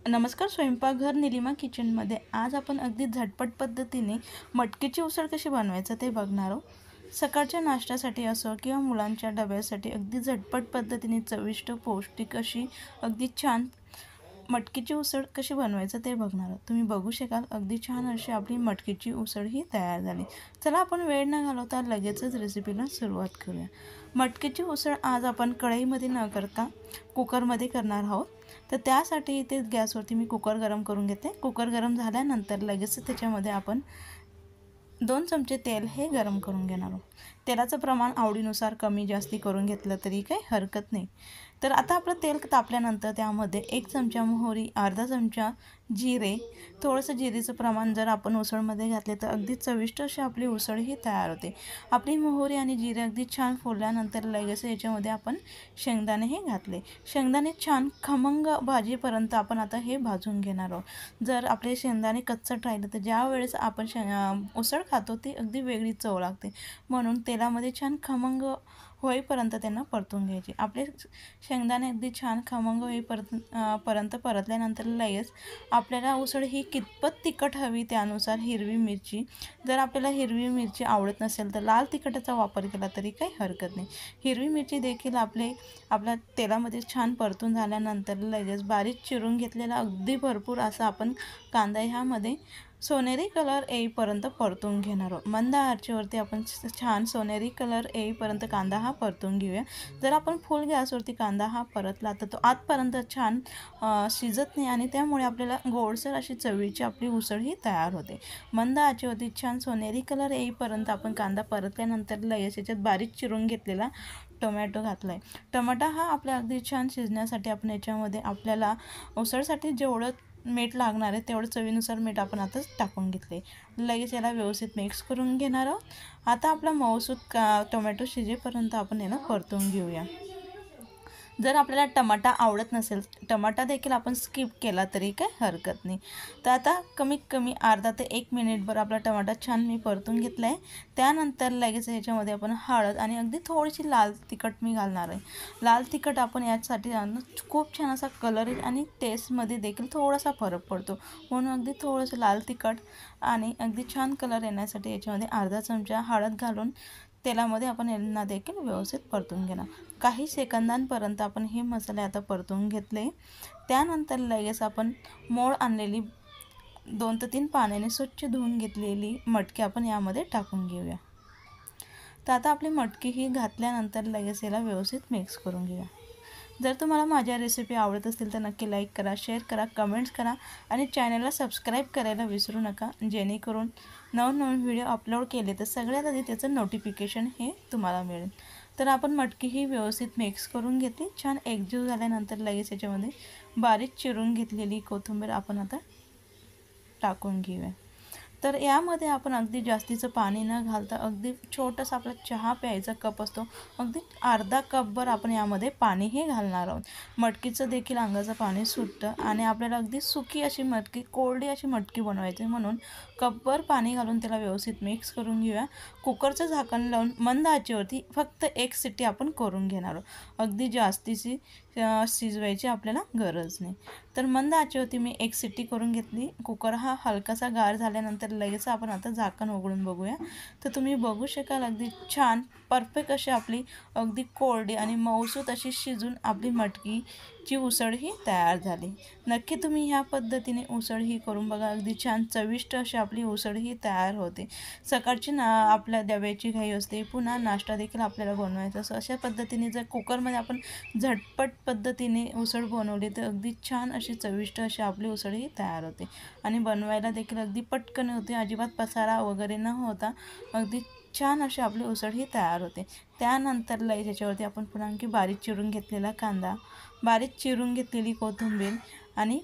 नमस्कार, स्वयंपाकघर निलिमा किचनमध्ये आज आपण अगदी झटपट पद्धतीने मटकीची उसळ कशी बनवायचं ते बघणार आहोत। सकाळच्या नाश्त्यासाठी असो किंवा मुलांच्या डब्यासाठी अगदी झटपट पद्धतीने चविष्ट पौष्टिक अशी अगदी छान मटकीची उसळ कशी बनवायचं ते बघणार आहोत। तुम्ही बघू शकाल अगदी छान अशी आपली मटकीची उसळ ही तयार झाली। चला आपण वेळ न घालवता लगेचच रेसिपीला सुरुवात करूया। मटकीची उसळ आज आपण कढईमध्ये न करता कुकरमध्ये करणार आहोत। तर त्यासाठी इथे गॅसवरती मी कुकर गरम करून घेते। कुकर गरम झाल्यानंतर लगेच त्याच्यामध्ये आपण 2 चमचे तेल हे गरम करून घेणार आहोत। तेलाचं प्रमाण आवडीनुसार कमी जास्ती करून घेतलं तरी काही हरकत नाही। तर आता आपलं तेल तापल्यानंतर त्यामध्ये 1 चमचा मोहरी, अर्धा चमचा जिरे, थोडंसं जिरेचं प्रमाण जर आपण उसळमध्ये घातले तर अगदी चविष्ट अशी आपली उसळ ही तयार होते। आपली मोहरी आणि जिरे अगदी छान फुलल्यानंतर लगेच याच्यामध्ये आपण शेंगदाणे हे घातले। शेंगदाणे छान खमंग भाजीपर्यंत आपण आता हे भाजून घेणार आहोत। जर आपले शेंगदाणे कच्चट राहिले तर ज्या वेळेस आपण उसळ खातो ती अगदी वेगळी चव लागते, म्हणून तेलामध्ये छान खमंग होईपर्यंत त्यांना परतून घ्यायचे। आपले शेंगदाणे अगदी छान खमंग होईपर्यंत परतल्यानंतर लगेच आपल्याला उसळ ही कितपत तिखट हवी त्यानुसार हिरवी मिरची, जर आपल्याला हिरवी मिरची आवडत नसेल तर लाल तिखटाचा वापर केला तरी काही हरकत नाही। हिरवी मिरची देखील आपल्या तेलामध्ये छान परतून झाल्यानंतर लगेच बारीक चिरून घेतलेला अगदी भरपूर असा आपण कांदा ह्यामध्ये सोनेरी कलर येईपर्यंत परतून घेणार आहोत। मंद आचेवरती आपण छान सोनेरी कलर येईपर्यंत कांदा हा परतून घेऊया। जर आपण फुल गॅसवरती कांदा हा परतला तर तो आतपर्यंत छान शिजत नाही आणि त्यामुळे आपल्याला गोडसर अशी चवीची आपली उसळ ही तयार होते। मंद आचेवरती छान सोनेरी कलर येईपर्यंत आपण कांदा परतल्यानंतर लगेच याच्यात बारीक चिरून घेतलेला टोमॅटो घातला आहे। टमाटा हा आपल्या अगदी छान शिजण्यासाठी आपण याच्यामध्ये आपल्याला उसळसाठी जेवढं मीठ लागणार आहे तेवढं चवीनुसार मीठ आपण आता टाकून घेतले। लगेच याला व्यवस्थित मिक्स करून घेणार आहोत। आता आपला मऊसूत टोमॅटो शिजेपर्यंत आपण याला परतून घेऊया। जर आपल्याला टमाटा आवडत नसेल, टमाटा देखील आपण स्किप केला तरी काही हरकत नाही। तर आता कमीत कमी अर्धा ते 1 मिनिटभर आपला टमाटा छान मी परतून घेतला आहे। त्यानंतर लगेच याच्यामध्ये आपण हळद आणि अगदी थोडीशी लाल तिखट मी घालणार आहे। लाल तिखट आपण यासाठी खूप छान असा कलर आणि टेस्टमध्ये देखील थोडासा फरक पडतो, म्हणून अगदी थोडंसं लाल तिखट आणि अगदी छान कलर येण्यासाठी याच्यामध्ये अर्धा चमचा हळद घालून तेलामध्ये आपण यांना देखील व्यवस्थित परतून घेणार। काही सेकंदांपर्यंत आपण हे मसाले आता परतून घेतले। त्यानंतर लगेच आपण मोड आणलेली 2 ते 3 पाण्याने स्वच्छ धुवून घेतलेली मटकी आपण यामध्ये टाकून घेऊया। तर आता आपली मटकी ही घातल्यानंतर लगेच याला व्यवस्थित मिक्स करून घेऊया। जर तुम्हाला माझ्या रेसिपी आवडत असतील तर नक्की लाईक करा, शेअर करा, कमेंट्स करा आणि चॅनलला सबस्क्राईब करायला विसरू नका, जेणेकरून नवनवीन व्हिडिओ अपलोड केले तर सगळ्यात आधी त्याचं नोटिफिकेशन हे तुम्हाला मिळेल। तर आपण मटकी ही व्यवस्थित मिक्स करून घेतली। छान एकजीव झाल्यानंतर लगेच याच्यामध्ये बारीक चिरून घेतलेली कोथिंबीर आपण आता टाकून घेऊया। तर यामध्ये आपण अगदी जास्तीचं पाणी न घालता अगदी छोटंसं आपला चहा प्यायचा कप असतो, अगदी अर्धा कपभर आपण यामध्ये पाणी हे घालणार आहोत। मटकीचं देखील अंगाचं पाणी सुटतं आणि आपल्याला अगदी सुकी अशी मटकी, कोरडी अशी मटकी बनवायची, म्हणून कपभर पाणी घालून त्याला व्यवस्थित मिक्स करून घेऊया। कुकरचं झाकण लावून मंद आचेवरती फक्त 1 शिट्टी आपण करून घेणार आहोत। अगदी जास्तीची शिजवायची आपल्याला गरज नाही। तर मंद आचेवरती मी 1 शिट्टी करून घेतली। कुकर हा हलकासा गार झाल्यानंतर लगेच आपण आता झाकण उघडून बघूया। तर तुम्ही बघू शकाल अगदी छान परफेक्ट अशी आपली अगदी कोरडी आणि मऊसूत अशी शिजून आपली मटकीची उसळ ही तयार झाली। नक्की तुम्ही ह्या पद्धतीने उसळ ही करून बघा, अगदी छान चविष्ट अशी आपली उसळ ही तयार होते। सकाळची आपल्या डब्याची घाई असते, पुन्हा नाश्ता देखील आपल्याला बनवायचा असतो, अशा पद्धतीने जर कुकरमध्ये आपण झटपट पद्धतीने उसळ बनवली तर अगदी छान अशी चविष्ट अशी आपली उसळ ही तयार होते आणि बनवायला देखील अगदी पटकन होते, अजिबात पसारा वगैरे न होता अगदी छान अशी आपली उसळ ही तयार होते। त्यानंतर लगेच याच्यावरती आपण पुन्हा आणखी बारीक चिरून घेतलेला कांदा, बारीक चिरून घेतलेली कोथिंबीर आणि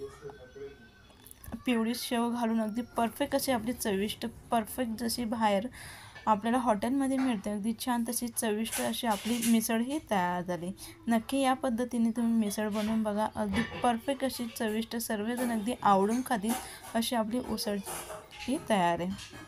पिवळी शेव घालून अगदी परफेक्ट अशी आपली चविष्ट, परफेक्ट जशी बाहेर आपल्याला हॉटेलमध्ये मिळते अगदी छान तशी चविष्ट अशी आपली मिसळ ही तयार झाली। नक्की या पद्धतीने तुम्ही मिसळ बनवून बघा, अगदी परफेक्ट अशी चविष्ट, सर्वजण अगदी आवडून खातील अशी आपली उसळ ही तयार आहे।